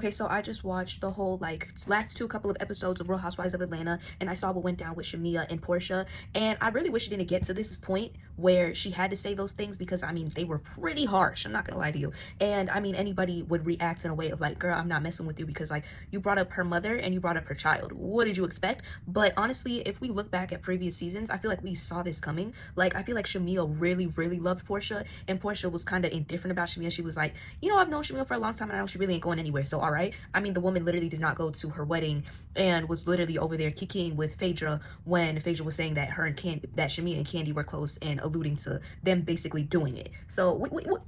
Okay, so I just watched the whole like last couple of episodes of Real Housewives of Atlanta, and I saw what went down with Shamia and Portia, and I really wish it didn't get to this point where she had to say those things, because I mean they were pretty harsh. I'm not gonna lie to you, and I mean anybody would react in a way of like, girl, I'm not messing with you because like you brought up her mother and you brought up her child. What did you expect? But honestly, if we look back at previous seasons, I feel like we saw this coming. Like I feel like Shamia really loved Portia, and Portia was kind of indifferent about Shamia. She was like, you know, I've known Shamia for a long time and I know she really ain't going anywhere, so all right. I mean, the woman literally did not go to her wedding and was literally over there kikiing with Phaedra when Phaedra was saying that her and that Shamia and Kandi were close, and alluding to them basically doing it. So we knew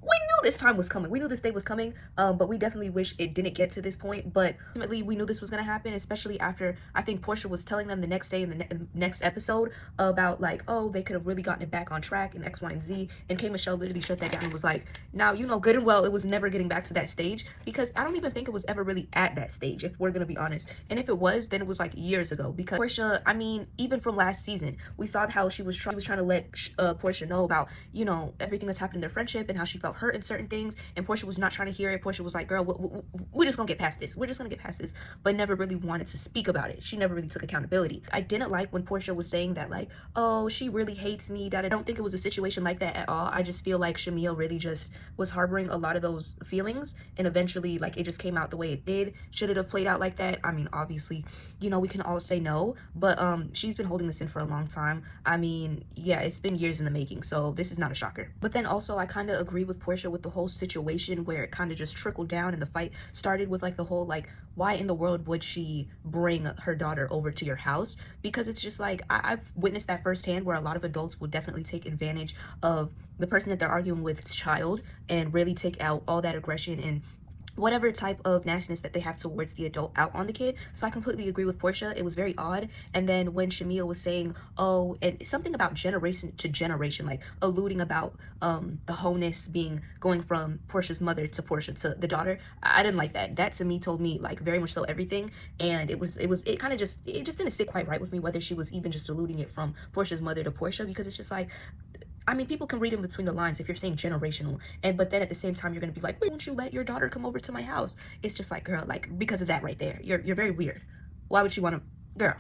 this time was coming. We knew this day was coming, but we definitely wish it didn't get to this point. But ultimately, we knew this was going to happen, especially after I think Portia was telling them the next day in the next episode about like, oh, they could have really gotten it back on track and X, Y, and Z. And K. Michelle literally shut that down and was like, now, you know good and well it was never getting back to that stage, because I don't even think it was ever really at that stage, if we're gonna be honest. And if it was, then it was like years ago, because Portia, I mean, even from last season, we saw how she was trying to let Portia know about, you know, everything that's happened in their friendship and how she felt hurt in certain things, and Portia was not trying to hear it. Portia was like, girl, we're just gonna get past this, but never really wanted to speak about it. She never really took accountability. I didn't like when Portia was saying that like, oh, she really hates me, that I don't think it was a situation like that at all. I just feel like Shamia really just was harboring a lot of those feelings, and eventually like it just came out the way it did. Should it have played out like that? I mean, obviously, you know, we can all say no, but she's been holding this in for a long time. I mean, yeah, it's been years in the making, so this is not a shocker. But then also I kind of agree with Portia with the whole situation where it kind of just trickled down, and the fight started with like the whole like, why in the world would she bring her daughter over to your house? Because it's just like I've witnessed that firsthand, where a lot of adults will definitely take advantage of the person that they're arguing with's child and really take out all that aggression and whatever type of nastiness that they have towards the adult out on the kid. So I completely agree with Portia. It was very odd. And then when Shamia was saying, oh, and something about generation to generation, like alluding about the wholeness being going from Portia's mother to Portia to the daughter, I didn't like that. That to me told me like very much so everything. And it just didn't sit quite right with me, whether she was even just alluding it from Portia's mother to Portia, because it's just like, I mean, people can read in between the lines if you're saying generational, but then at the same time you're gonna be like, why won't you let your daughter come over to my house? It's just like, girl, like, because of that right there, you're very weird. Why would you want to, girl?